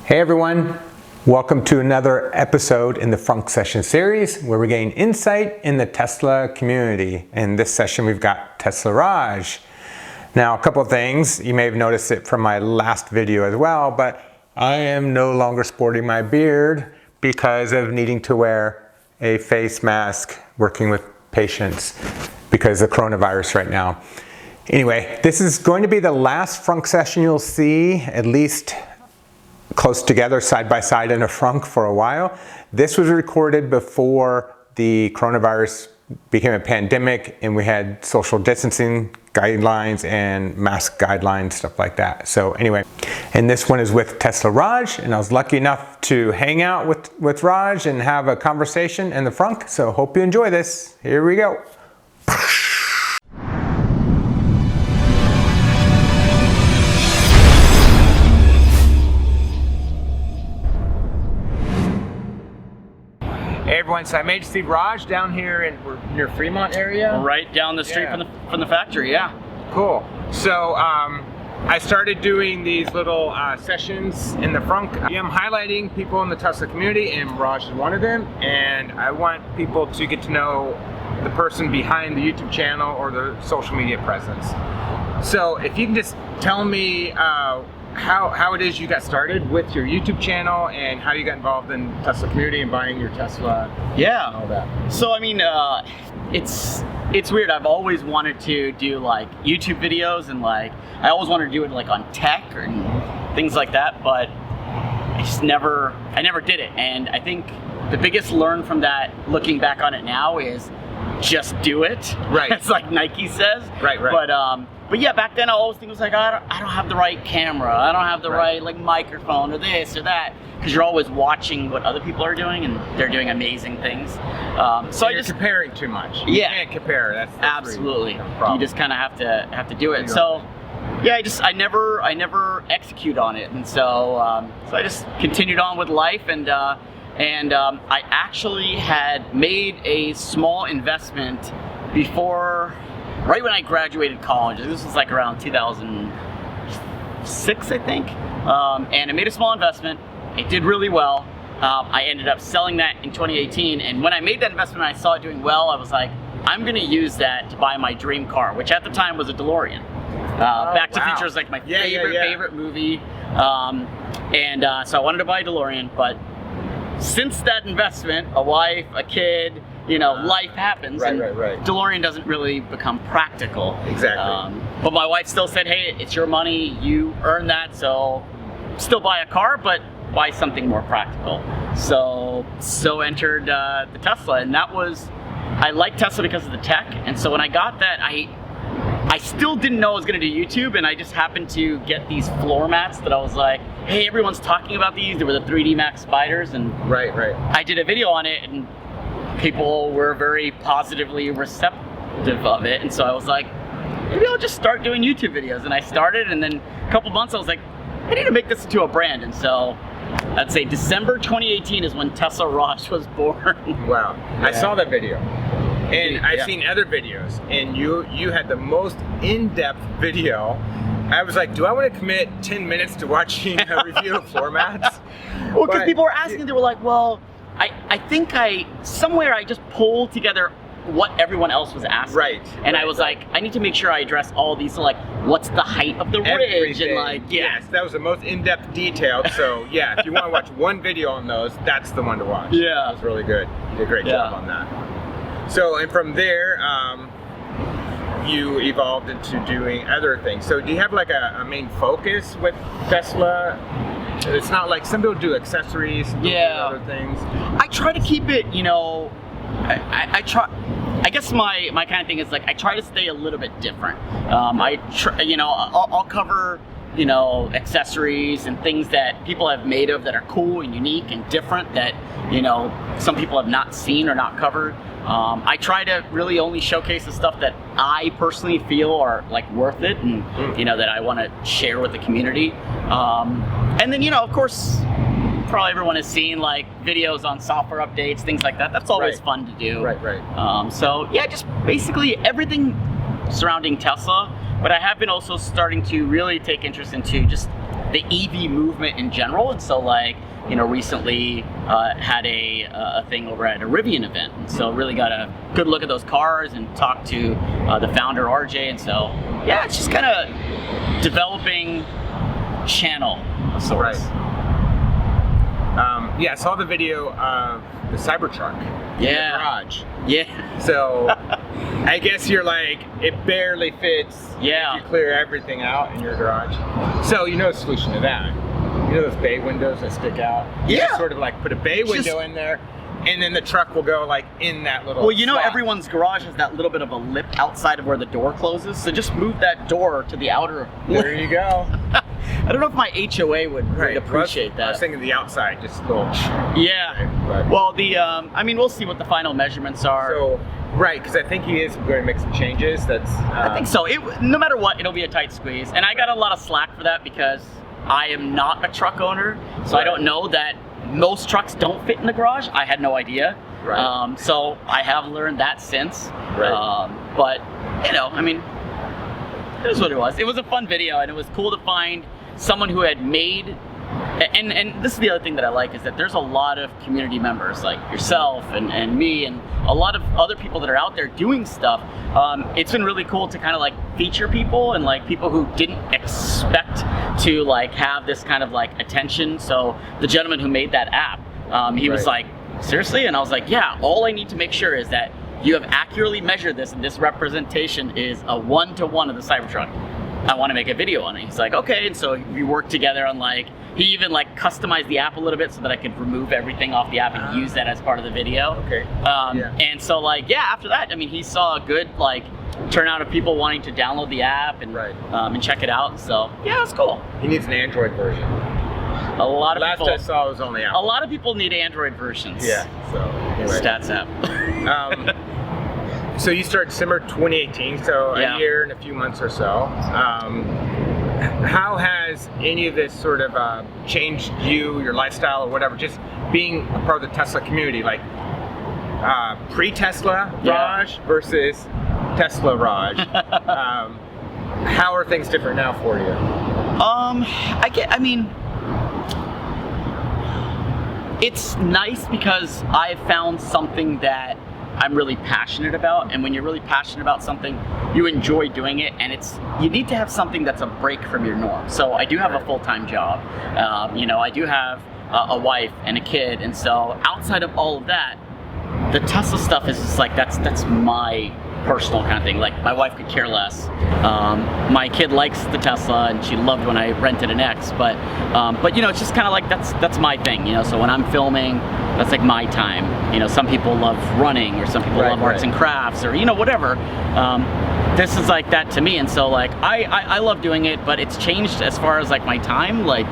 Hey everyone, welcome to another episode in the Frunk Session series where we're getting insight in the Tesla community. In this session we've got Tesla Raj. Now a couple of things, you may have noticed it from my last video as well, but I am no longer sporting my beard because of needing to wear a face mask working with patients because of the coronavirus right now. Anyway, this is going to be the last Frunk session you'll see, at least close together side by side in a frunk for a while. This was recorded before the coronavirus became a pandemic and we had social distancing guidelines and mask guidelines, stuff like that. So anyway, and this one is with Tesla Raj, and I was lucky enough to hang out with Raj and have a conversation in the frunk. So hope you enjoy this. Here we go. Hey everyone, so I made Steve Raj down here we're near Fremont area. Right down the street from the factory, yeah. Cool. So I started doing these little sessions in the frunk. I'm highlighting people in the Tesla community, and Raj is one of them, and I want people to get to know the person behind the YouTube channel or the social media presence. So if you can just tell me how it is you got started with your YouTube channel and how you got involved in the Tesla community and buying your Tesla. Yeah. And all that. So I mean, it's weird. I've always wanted to do like YouTube videos, and like I always wanted to do it like on tech or things like that, but I never did it. And I think the biggest learn from that, looking back on it now, is just do it. Right. It's like Nike says. Right. But yeah, back then I always think it was like, I don't have the right camera, I don't have the right like microphone or this or that, because you're always watching what other people are doing, and they're doing amazing things. So I just comparing too much. You can't compare. That's absolutely. You just kind of have to do it. So yeah, I never execute on it, and so I just continued on with life, and I actually had made a small investment before. Right when I graduated college. This was like around 2006, I think. And I made a small investment. It did really well. I ended up selling that in 2018. And when I made that investment and I saw it doing well, I was like, I'm going to use that to buy my dream car, which at the time was a DeLorean. Back to the Future was like my favorite movie. So I wanted to buy a DeLorean, but since that investment, a wife, a kid, life happens, and DeLorean doesn't really become practical. Exactly. But my wife still said, hey, it's your money, you earn that, so still buy a car, but buy something more practical. So entered the Tesla, and I liked Tesla because of the tech, and so when I got that, I still didn't know I was going to do YouTube, and I just happened to get these floor mats that I was like, hey, everyone's talking about these. They were the 3D Max spiders, and I did a video on it, and people were very positively receptive of it, and so I was like, maybe I'll just start doing YouTube videos. And I started, and then a couple months I was like, I need to make this into a brand, and so I'd say December 2018 is when Tesla Raj was born. Wow. Yeah. I saw that video. And I've seen other videos, and you had the most in-depth video. I was like, do I want to commit 10 minutes to watching a review of floor mats? Well, because people were asking, they were like, well, I think somewhere I just pulled together what everyone else was asking. Right. And I was like, I need to make sure I address all these, so like, what's the height of the ridge? And like, yes, that was the most in-depth detailed. So yeah, if you want to watch one video on those, that's the one to watch. Yeah. It was really good. You did a great job on that. So, and from there, you evolved into doing other things. So do you have like a main focus with Tesla? It's not like some people do accessories, some people do other things. I try to keep it, I I guess my kind of thing is like, I try to stay a little bit different. I'll cover, accessories and things that people have made of that are cool and unique and different that, some people have not seen or not covered. I try to really only showcase the stuff that I personally feel are like worth it, and that I want to share with the community. And then of course, probably everyone has seen like videos on software updates, things like that. That's always fun to do. So yeah, just basically everything surrounding Tesla. But I have been also starting to really take interest into just the EV movement in general. And so like, you know, recently had a thing over at a Rivian event. And so really got a good look at those cars and talked to the founder, RJ. And so, yeah, it's just kind of developing channel of sorts. Right. Yeah, I saw the video of the Cybertruck in the garage. Yeah. So I guess you're like, it barely fits if you clear everything out in your garage. So you know the solution to that. You know those bay windows that stick out? You just sort of like put a bay window in there, and then the truck will go like in that little Well, you know, slot. everyone's garage has that little bit of a lip outside of where the door closes, so just move that door to the outer. There you go. I don't know if my HOA would appreciate that. I was thinking the outside, just a little. Yeah. Right. Well, I mean, we'll see what the final measurements are. So, right, because I think he is going to make some changes. I think so. No matter what, it'll be a tight squeeze, and I got a lot of slack for that because I am not a truck owner, so I don't know that most trucks don't fit in the garage. I had no idea. Right. So I have learned that since. Right. But, you know, I mean, it was what it was. It was a fun video, and it was cool to find someone who had made, and this is the other thing that I like, is that there's a lot of community members like yourself and me and a lot of other people that are out there doing stuff. It's been really cool to kind of like feature people and like people who didn't expect to like have this kind of like attention. So the gentleman who made that app, he was like, seriously? And I was like, yeah, all I need to make sure is that you have accurately measured this, and this representation is a 1-to-1 of the Cybertruck. I want to make a video on it. He's like, okay. And so we worked together on like, he even like customized the app a little bit so that I could remove everything off the app and use that as part of the video. Okay. And so like, yeah, after that, I mean, he saw a good like turnout of people wanting to download the app and and check it out. So yeah, it was cool. He needs an Android version. A lot of people. Last I saw was only Apple. A lot of people need Android versions. Yeah. So anyway. Stats app. So you started Simmer 2018, so a year and a few months or so. How has any of this sort of changed you, your lifestyle, or whatever, just being a part of the Tesla community, like pre-Tesla Raj versus Tesla Raj? How are things different now for you? I mean, it's nice because I've found something that I'm really passionate about, and when you're really passionate about something, you enjoy doing it, and you need to have something that's a break from your norm. So I do have a full-time job, you know, I do have a wife and a kid, and so outside of all of that, the Tesla stuff is just like, that's my personal kind of thing. Like, my wife could care less. My kid likes the Tesla, and she loved when I rented an X, but you know, it's just kind of like, that's my thing, you know. So when I'm filming, that's like my time. You know, some people love running, or some people love arts and crafts, or, you know, whatever. This is like that to me, and so like, I love doing it, but it's changed as far as like my time. Like,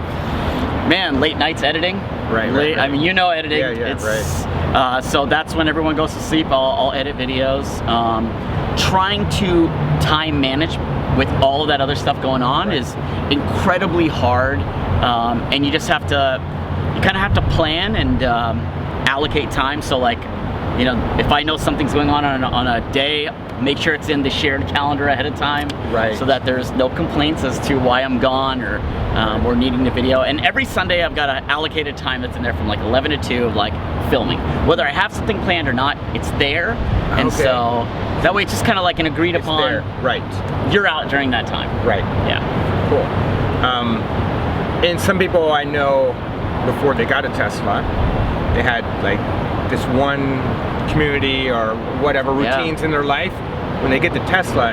man, late nights editing. Right. I mean, you know, editing. So that's when everyone goes to sleep. I'll edit videos. Trying to time manage with all of that other stuff going on is incredibly hard, and you just have to, you kind of have to plan and allocate time. So like, you know, if I know something's going on a day, make sure it's in the shared calendar ahead of time, so that there's no complaints as to why I'm gone or needing the video. And every Sunday I've got an allocated time that's in there from like 11 to 2 of like filming. Whether I have something planned or not, it's there. And so that way it's just kind of like an agreed upon. There. You're out during that time. Yeah. Cool. And some people I know, before they got a Tesla, they had like this one community or whatever routines in their life. When they get the Tesla,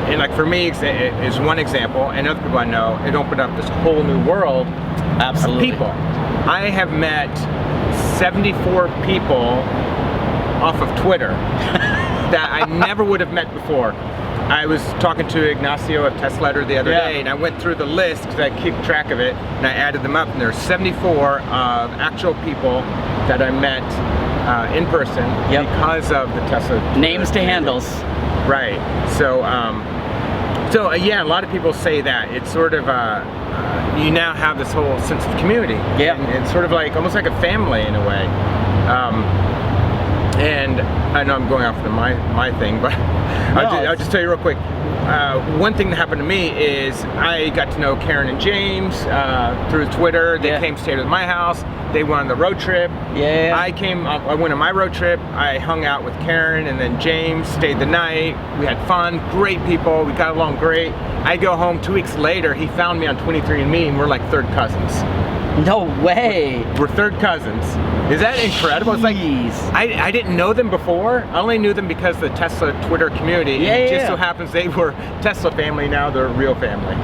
and like for me is one example, and other people I know, it opened up this whole new world of people. I have met 74 people off of Twitter that I never would have met before. I was talking to Ignacio of Tesla the other day, and I went through the list because I keep track of it, and I added them up, and there's 74 actual people that I met in person because of the Tesla. Names to handles. Right. So, yeah, a lot of people say that it's sort of you now have this whole sense of community. And it's sort of like almost like a family in a way. And I know I'm going off to my thing, but I'll just tell you real quick. One thing that happened to me is I got to know Karen and James through Twitter. They came, stayed at my house. They went on the road trip. Yeah. I went on my road trip. I hung out with Karen and then James, stayed the night. We had fun, great people. We got along great. I go home 2 weeks later. He found me on 23andMe and we're like third cousins. No way. We're third cousins. Is that incredible? It's like, I didn't know them before. I only knew them because of the Tesla Twitter community. It just so happens they were Tesla family, now they're a real family.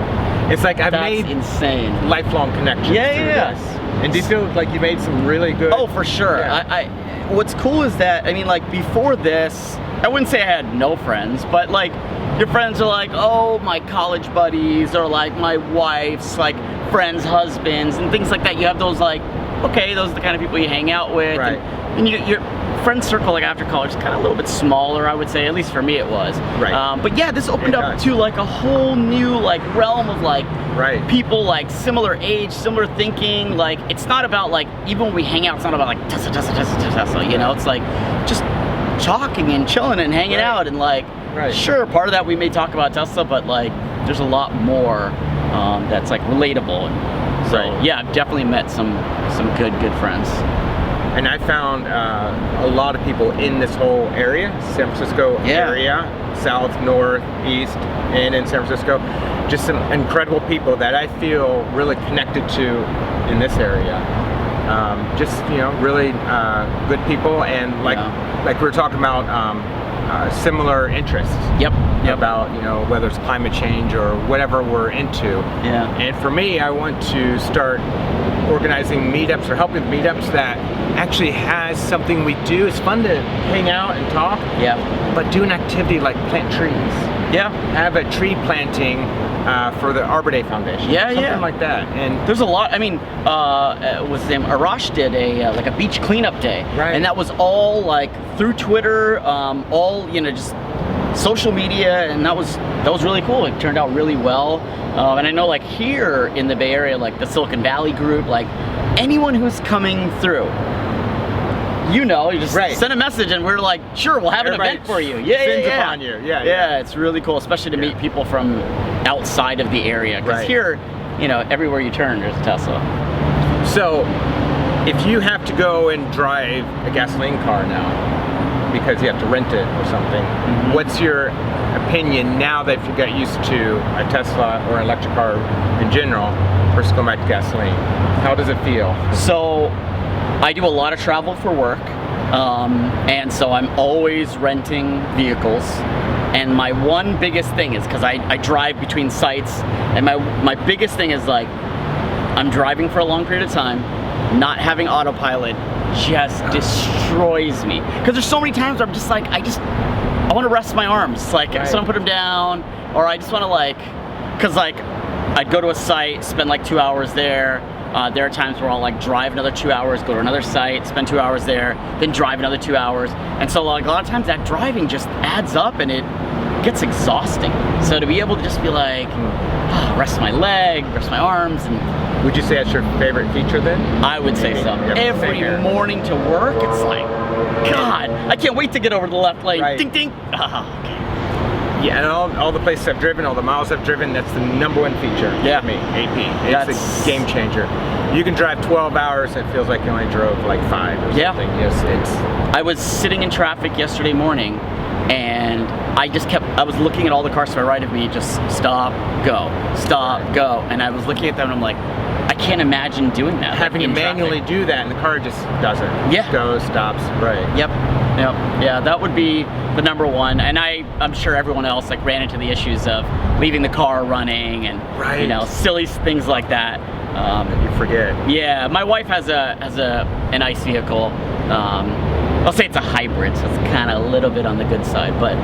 It's like I've made insane lifelong connections through this. And do you feel like you made some really good? Oh, for sure. Yeah. What's cool is that, I mean, like before this, I wouldn't say I had no friends, but like your friends are like, oh, my college buddies, or like my wife's like friends, husbands, and things like that. You have those like, okay, those are the kind of people you hang out with. Right. And your friend circle like after college is kind of a little bit smaller, I would say. At least for me, it was. Right. But yeah, this opened up to like a whole new like realm of like people like similar age, similar thinking. Like it's not about like, even when we hang out, it's not about like Tesla. You know, it's like just talking and chilling and hanging out and like. Sure, part of that we may talk about Tesla, but like there's a lot more that's like relatable. And so yeah, I've definitely met some good friends. And I found a lot of people in this whole area, San Francisco area, south, north, east, and in San Francisco. Just some incredible people that I feel really connected to in this area. Just, you know, really good people, and like we were talking about, similar interests. Yep. About, you know, whether it's climate change or whatever we're into. Yeah. And for me, I want to start organizing meetups or helping meetups that actually has something we do. It's fun to hang out and talk. Yeah. But do an activity like plant trees. Yeah. Have a tree planting for the Arbor Day Foundation. Yeah, something like that. And there's a lot. I mean, what's his name? Arash did a like a beach cleanup day, and that was all like through Twitter, all, you know, just social media, and that was really cool. It turned out really well. And I know like here in the Bay Area, like the Silicon Valley group, like anyone who's coming through, you know, you just send a message and we're like, sure, we'll have an event for you. Upon you. Yeah, it's really cool, especially to meet people from outside of the area. Because here, you know, everywhere you turn, there's a Tesla. So, if you have to go and drive a gasoline car now, because you have to rent it or something, what's your opinion now that you got used to a Tesla or an electric car in general versus going back to gasoline? How does it feel? So, I do a lot of travel for work, and so I'm always renting vehicles. And my one biggest thing is, because I drive between sites, and my biggest thing is like, I'm driving for a long period of time, not having autopilot just destroys me. Because there's so many times where I'm just like, I want to rest my arms. Like, I just want to put them down, or I just want to like, because like, I'd go to a site, spend like 2 hours there. There are times where I'll like drive another 2 hours, go to another site, spend 2 hours there, then drive another 2 hours. And so like a lot of times that driving just adds up and it gets exhausting. So to be able to just be like, rest my leg, rest my arms. And would you say that's your favorite feature then? I would say so. Every morning to work, it's like, God, I can't wait to get over to the left lane. Ding, ding. Okay. Yeah, and all the places I've driven, all the miles I've driven, that's the number one feature for me, AP. It's a game changer. You can drive 12 hours and it feels like you only drove like 5 or something. Yes, I was sitting in traffic yesterday morning and I was looking at all the cars to my right of me, just stop, go, and I was looking at them and I'm like, I can't imagine doing that. Having to manually do that and the car just does it. Yeah. Goes, stops, Yep. Yeah, that would be the number one. And I'm sure everyone else like ran into the issues of leaving the car running and you know, silly things like that. You forget. Yeah, my wife has an ICE vehicle. I'll say it's a hybrid, so it's kind of a little bit on the good side, but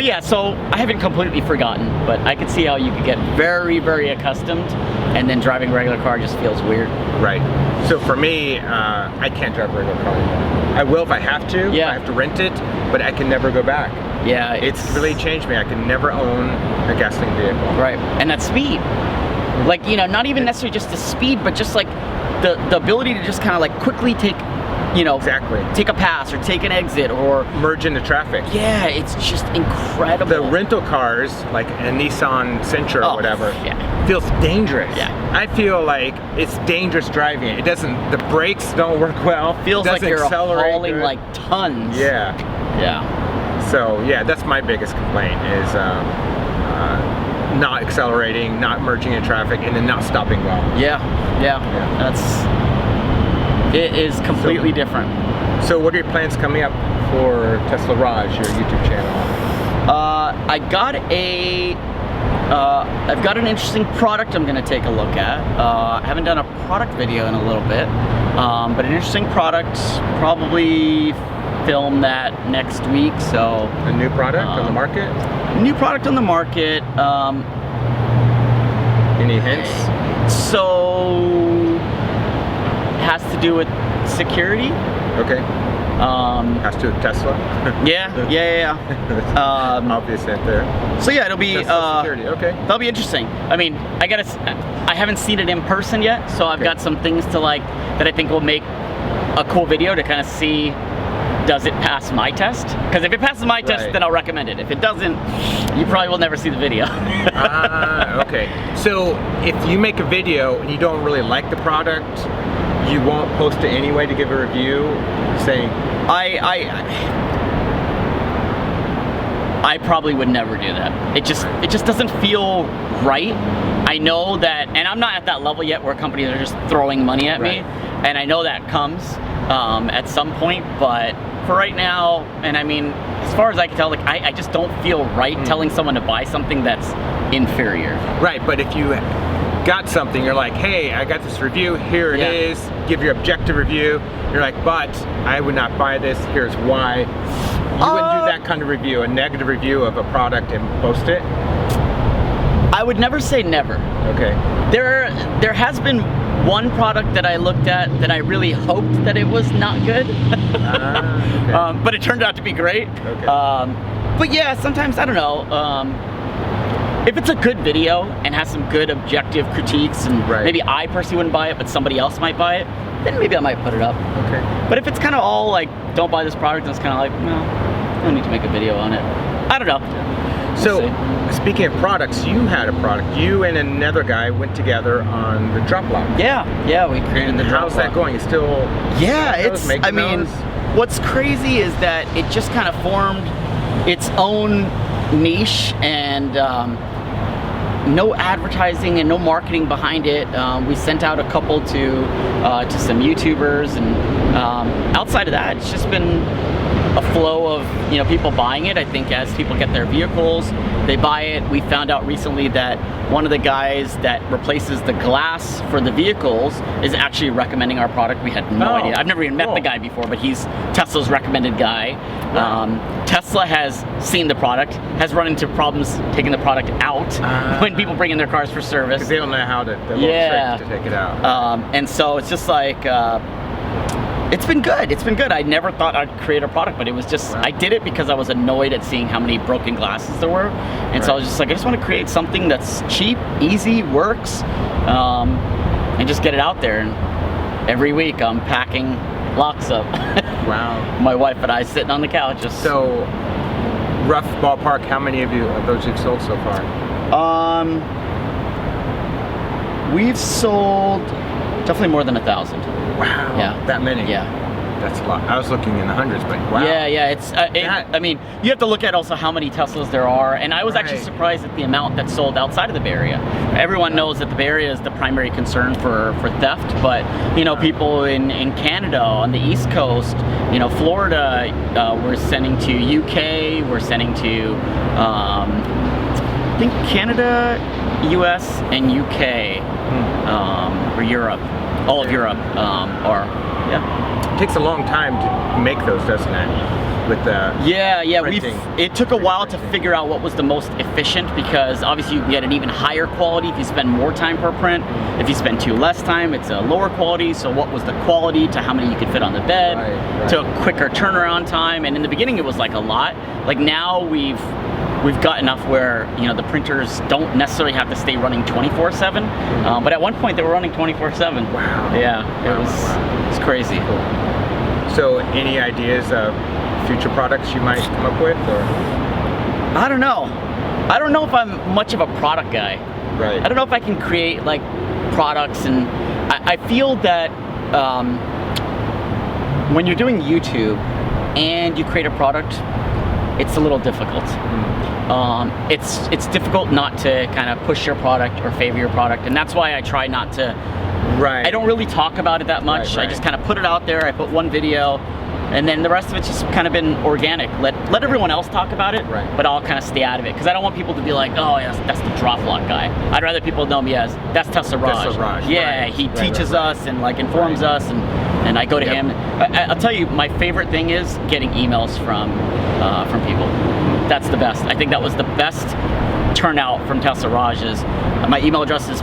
yeah, so I haven't completely forgotten, but I could see how you could get very, very accustomed, and then driving a regular car just feels weird. Right. So for me, I can't drive a regular car anymore. I will if I have to. Yeah. I have to rent it, but I can never go back. Yeah. It's really changed me. I can never own a gasoline vehicle. Right. And that speed. Like, you know, not even necessarily just the speed, but just like the ability to just kind of like quickly take exactly. take a pass or take an exit or merge into traffic. Yeah, it's just incredible. The rental cars, like a Nissan Sentra or whatever, feels dangerous. Yeah. I feel like it's dangerous driving. It doesn't, the brakes don't work well. Feels like you're hauling good. like tons. Yeah. Yeah. So yeah, that's my biggest complaint is not accelerating, not merging in traffic, and then not stopping well. Yeah. It is completely different. So what are your plans coming up for Tesla Raj, your YouTube channel? I've got an interesting product I'm going to take a look at. I haven't done a product video in a little bit, but an interesting product, probably film that next week. So a new product on the market? New product on the market. Any hints? So has to do with security. Okay. Has to do with Tesla. Yeah. Obvious hint there. So yeah, it'll be Tesla security. Okay. That'll be interesting. I mean, I haven't seen it in person yet, so I've got some things to like that I think will make a cool video to kind of see, does it pass my test? Because if it passes my test, then I'll recommend it. If it doesn't, you probably will never see the video. Okay. So if you make a video and you don't really like the product, you won't post it anyway to give a review, saying I probably would never do that. It just doesn't feel right. I know that, and I'm not at that level yet where companies are just throwing money at me, and I know that comes at some point, but for right now, and I mean, as far as I can tell, like I just don't feel right telling someone to buy something that's inferior. Right, but if you got something, you're like, hey, I got this review, here it is, give your objective review, you're like, but I would not buy this, here's why. You wouldn't do that kind of review, a negative review of a product and post it? I would never say never. Okay. There has been one product that I looked at that I really hoped that it was not good. Okay. But it turned out to be great. Okay. But yeah, sometimes, I don't know, if it's a good video and has some good objective critiques, and maybe I personally wouldn't buy it, but somebody else might buy it, then maybe I might put it up. Okay. But if it's kind of all like, don't buy this product, and it's kind of like, no, I don't need to make a video on it. I don't know. So, speaking of products, you had a product. You and another guy went together on the drop lock. Yeah, we created the drop lock. How's that going? It's still... I mean, what's crazy is that it just kind of formed its own niche, and no advertising and no marketing behind it. We sent out a couple to some YouTubers, and outside of that, it's just been a flow of people buying it. I think as people get their vehicles, they buy it. We found out recently that one of the guys that replaces the glass for the vehicles is actually recommending our product. We had no idea. I've never even met the guy before, but he's Tesla's recommended guy. Tesla has seen the product, has run into problems taking the product out when people bring in their cars for service. Because they don't know how to, the little tricks to take it out. And so it's just like, it's been good. It's been good. I never thought I'd create a product, but it was just, I did it because I was annoyed at seeing how many broken glasses there were. And so I was just like, I just want to create something that's cheap, easy, works, and just get it out there. And every week I'm packing locks up. Wow. My wife and I sitting on the couch. So, rough ballpark, how many of those you've sold so far? We've sold definitely more than 1,000. Wow. Yeah. That many? Yeah. That's a lot. I was looking in the hundreds, but wow. Yeah. It's. I mean, you have to look at also how many Teslas there are, and I was actually surprised at the amount that sold outside of the Bay Area. Everyone knows that the Bay Area is the primary concern for theft, but people in Canada, on the East Coast, Florida, we're sending to UK, we're sending to I think Canada, US, and UK, or Europe. All of Europe are, It takes a long time to make those, doesn't it? With the printing. It took a while to figure out what was the most efficient, because obviously you can get an even higher quality if you spend more time per print. If you spend less time, it's a lower quality. So what was the quality to how many you could fit on the bed, to a quicker turnaround time. And in the beginning it was like a lot. Like now we've got enough where the printers don't necessarily have to stay running 24/7, but at one point they were running 24/7. Wow. Yeah, it was crazy. Cool. So any ideas of future products you might come up with, or? I don't know. I don't know if I'm much of a product guy. Right. I don't know if I can create like products, and I feel that when you're doing YouTube and you create a product, it's a little difficult. It's difficult not to kind of push your product or favor your product, and that's why I try not to. Right. I don't really talk about it that much. Right. I just kind of put it out there. I put one video, and then the rest of it's just kind of been organic. Let everyone else talk about it, but I'll kind of stay out of it, because I don't want people to be like, oh, yeah, that's the drop lock guy. I'd rather people know me as that's Tesla Raj. Tesla Raj. Yeah, he teaches us and like informs us, and I go to him. I'll tell you, my favorite thing is getting emails from people. That's the best. I think that was the best turnout from Tesla Raj. Is my email address is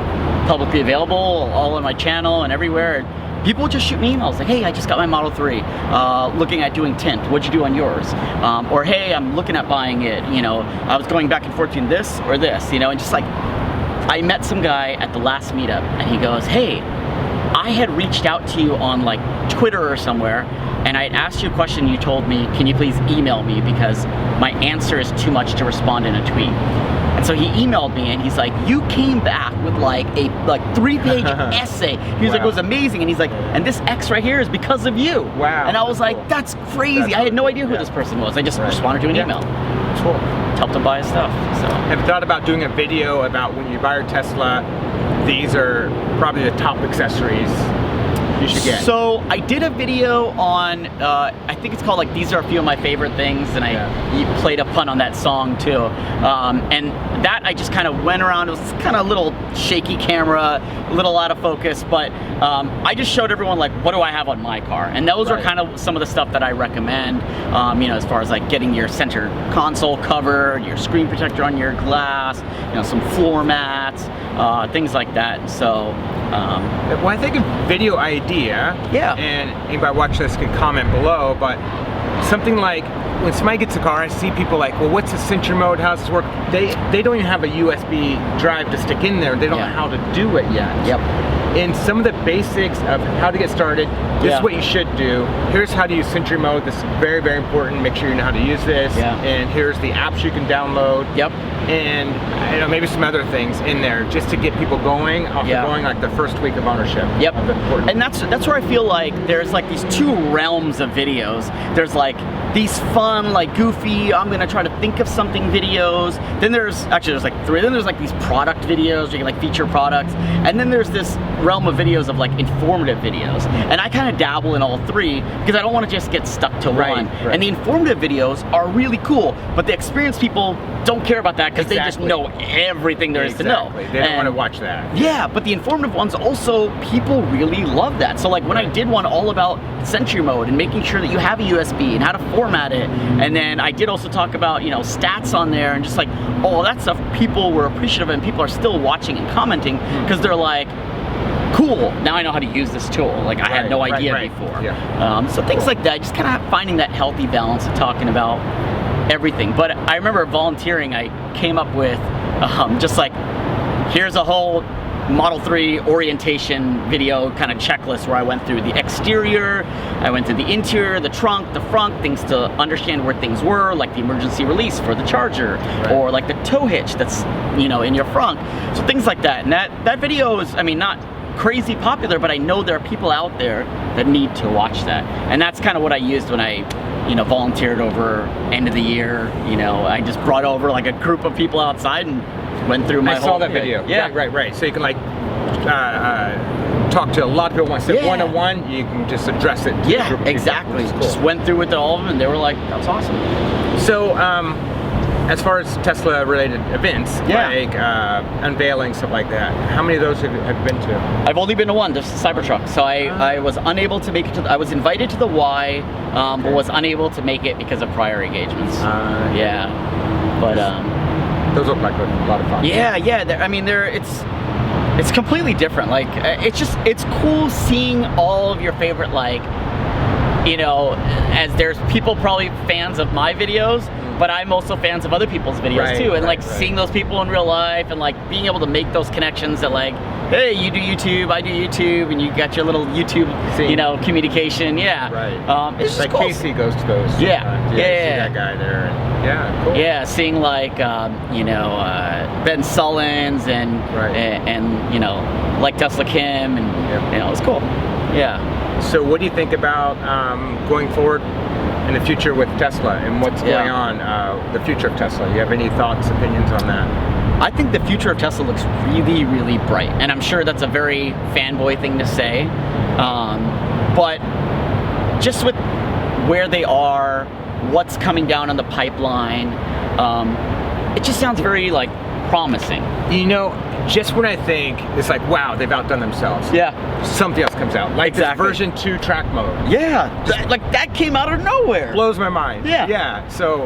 publicly available all on my channel and everywhere. People just shoot me emails like, hey, I just got my Model 3, looking at doing tint. What'd you do on yours? Or hey, I'm looking at buying it. You know, I was going back and forth between this or this. You know, and just like, I met some guy at the last meetup, and he goes, hey, I had reached out to you on like Twitter or somewhere, and I had asked you a question. You told me, can you please email me, because my answer is too much to respond in a tweet. And so he emailed me, and he's like, you came back with like a 3-page essay. He was like, it was amazing. And he's like, and this X right here is because of you. Wow. And I was like, that's crazy. I had no idea who this person was. I just responded to an email. Cool. Helped him buy his stuff. So. Have you thought about doing a video about when you buy your Tesla, these are probably the top accessories you should get? So I did a video on, I think it's called like, these are a few of my favorite things, and I played a pun on that song too. And that I just kind of went around. It was kind of a little shaky camera, a little out of focus, but I just showed everyone like, what do I have on my car? And those are kind of some of the stuff that I recommend, you know, as far as like getting your center console covered, your screen protector on your glass, you know, some floor mats, things like that. So when I think of video idea, and anybody watching this can comment below, but something like when somebody gets a car, I see people like, well, what's the Sentry mode? How does this work? They don't even have a USB drive to stick in there. They don't know how to do it yet. And some of the basics of how to get started, this is what you should do. Here's how to use Sentry mode. This is very, very important. Make sure you know how to use this. And here's the apps you can download. And you know, maybe some other things in there just to get people going, going like the first week of ownership. And that's where I feel like there's like these two realms of videos. There's like these fun, like goofy, I'm gonna try to think of something videos. Then there's like 3. Then there's like these product videos where you can like feature products. And then there's this realm of videos of like informative videos. And I kind of dabble in all 3 because I don't want to just get stuck to one. And the informative videos are really cool, but the experienced people don't care about that because they just know everything there is to know. They don't want to watch that. Yeah, but the informative ones also, people really love that. So like when I did one all about Sentry mode and making sure that you have a USB and how to format it, and then I did also talk about, you know, stats on there and just like all that stuff, people were appreciative and people are still watching and commenting because they're like, cool, now I know how to use this tool. Like I had no idea before. So things like that, just kind of finding that healthy balance of talking about everything. But I remember volunteering, I came up with just like, here's a whole Model 3 orientation video kind of checklist where I went through the exterior, I went through the interior, the trunk, the front, things to understand where things were, like the emergency release for the charger, or like the tow hitch that's, you know, in your front. So things like that. And that video is, I mean, not crazy popular, but I know there are people out there that need to watch that. And that's kind of what I used when I, you know, volunteered over end of the year. You know, I just brought over like a group of people outside and went through my I saw that video. Right. So you can like talk to a lot of people. Once one-on-one, you can just address it. To exactly. Cool. Just went through with all of them, and they were like, "That was awesome." So, as far as Tesla-related events, like unveiling, stuff like that, how many of those have you been to? I've only been to one, just Cybertruck. So I was unable to make it to. I was invited to the Y, but was unable to make it because of prior engagements. But. Those look like a lot of fun. I mean, it's completely different. Like, it's cool seeing all of your favorite, like, you know, as there's people probably fans of my videos, but I'm also fans of other people's videos too, and like seeing those people in real life, and like being able to make those connections that like, hey, you do YouTube, I do YouTube, and you got your little YouTube, you know, communication. Yeah. Right. It's just like cool. Casey goes to those. Yeah. You see that guy there. And, yeah. Cool. Yeah. Seeing like, you know, Ben Sullins and you know, like Tesla Kim, and you know, it's cool. Yeah. So what do you think about going forward in the future with Tesla and what's going on, the future of Tesla? You have any thoughts, opinions on that? I think the future of Tesla looks really, really bright, and I'm sure that's a very fanboy thing to say, but just with where they are, what's coming down on the pipeline, it just sounds very like promising. You know, just when I think it's like, wow, they've outdone themselves. Yeah. Something else comes out, like this version 2 track mode. Yeah. Like that came out of nowhere. Blows my mind. Yeah. Yeah. So,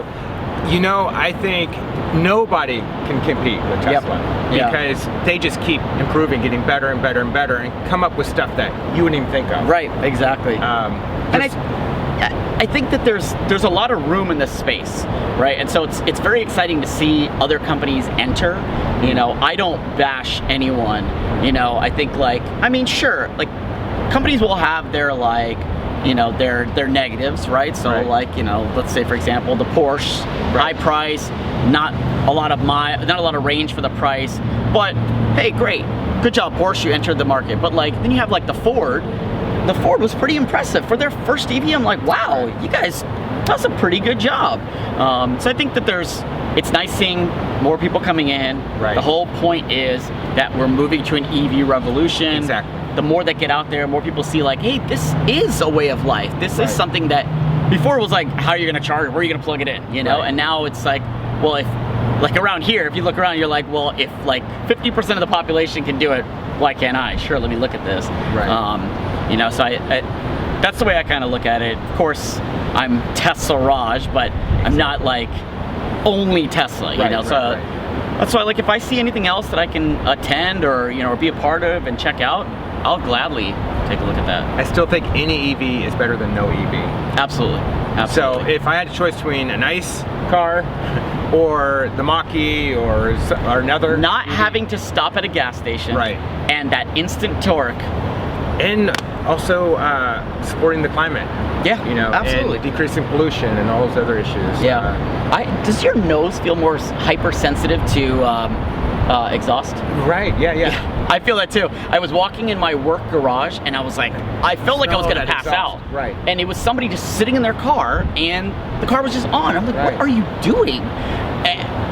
you know, I think nobody can compete with Tesla because they just keep improving, getting better and better and better, and come up with stuff that you wouldn't even think of. Right. Exactly. And I think that there's a lot of room in this space, right? And so it's very exciting to see other companies enter. You know, I don't bash anyone. You know, I think like, I mean, sure, like companies will have their like, you know, their negatives, right? So like, you know, let's say for example, the Porsche, high price, not a lot of range for the price, but hey, great, good job Porsche, you entered the market. But like, then you have like the Ford. The Ford was pretty impressive for their first EV. I'm like, wow, you guys, that's a pretty good job. So I think that it's nice seeing more people coming in. Right. The whole point is that we're moving to an EV revolution. Exactly. The more that get out there, more people see like, hey, this is a way of life. This is something that before it was like, how are you gonna charge it? Where are you gonna plug it in? You know, and now it's like, well, if like around here, if you look around, you're like, well, if like 50% of the population can do it, why can't I? Sure, let me look at this. Right. You know, so I that's the way I kind of look at it. Of course, I'm Tesla Raj, but I'm not like only Tesla, you know. So that's why, like, if I see anything else that I can attend or, you know, or be a part of and check out, I'll gladly take a look at that. I still think any EV is better than no EV. Absolutely. Absolutely. So if I had a choice between an ICE car or the Mach-E or another not EV, having to stop at a gas station, and that instant torque, and also supporting the climate. Yeah, you know, absolutely, and decreasing pollution and all those other issues. Yeah. Does your nose feel more hypersensitive to exhaust? Right. Yeah. I feel that too. I was walking in my work garage and I was like, I felt like I was gonna pass out. Right. And it was somebody just sitting in their car and the car was just on. I'm like, what are you doing?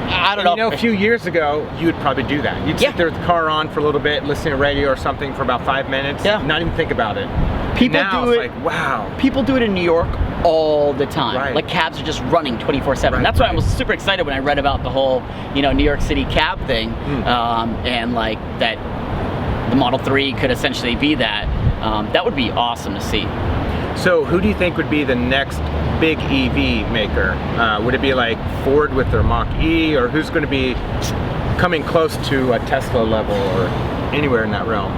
I don't know. You know, a few years ago, you would probably do that. You'd sit there with the car on for a little bit, listening to radio or something for about 5 minutes, not even think about it. People now do it. Like, wow. People do it in New York all the time. Like cabs are just running 24/7. That's why I was super excited when I read about the whole, you know, New York City cab thing, and like that the Model 3 could essentially be that. That would be awesome to see. So who do you think would be the next big EV maker? Would it be like Ford with their Mach-E, or who's going to be coming close to a Tesla level or anywhere in that realm?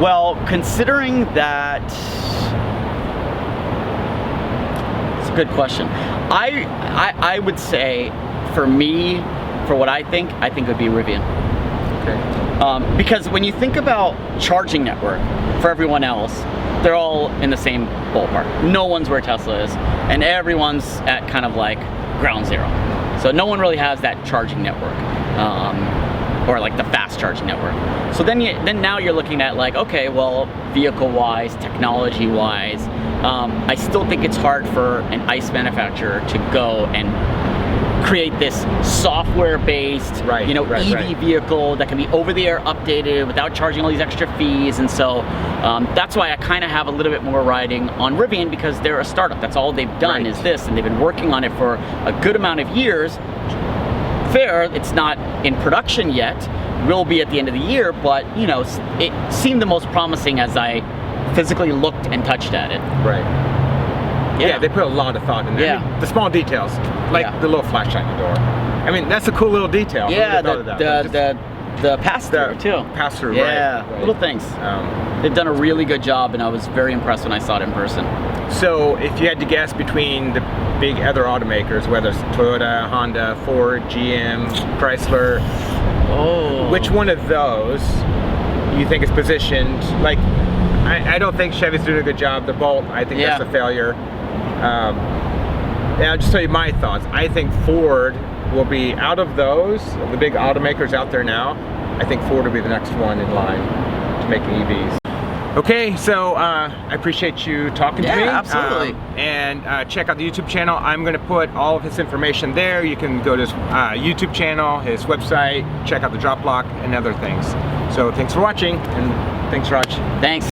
Well, considering that, it's a good question. I would say, for me, for what I think it would be Rivian. Okay. Because when you think about charging network for everyone else, they're all in the same ballpark. No one's where Tesla is, and everyone's at kind of like ground zero. So no one really has that charging network, or like the fast charging network. So then now you're looking at like, okay, well, vehicle-wise, technology-wise, I still think it's hard for an ICE manufacturer to go and create this software-based, EV vehicle that can be over-the-air updated without charging all these extra fees. And so that's why I kind of have a little bit more riding on Rivian, because they're a startup. That's all they've done is this, and they've been working on it for a good amount of years. Fair, it's not in production yet. Will be at the end of the year, but you know, it seemed the most promising as I physically looked and touched at it. Right. Yeah, they put a lot of thought in there. I mean, the small details, like the little flashlight in the door. I mean, that's a cool little detail. Yeah, The pass-through too. Pass-through, yeah, right. little things. They've done a really good job, and I was very impressed when I saw it in person. So if you had to guess between the big other automakers, whether it's Toyota, Honda, Ford, GM, Chrysler, which one of those you think is positioned? Like, I don't think Chevy's doing a good job. The Bolt, I think that's a failure. And I'll just tell you my thoughts. I think Ford will be, out of those, the big automakers out there now, I think Ford will be the next one in line to make EVs. Okay, so I appreciate you talking to me. Yeah, absolutely. And check out the YouTube channel. I'm going to put all of his information there. You can go to his YouTube channel, his website, check out the drop block and other things. So thanks for watching, and thanks, Raj. Thanks.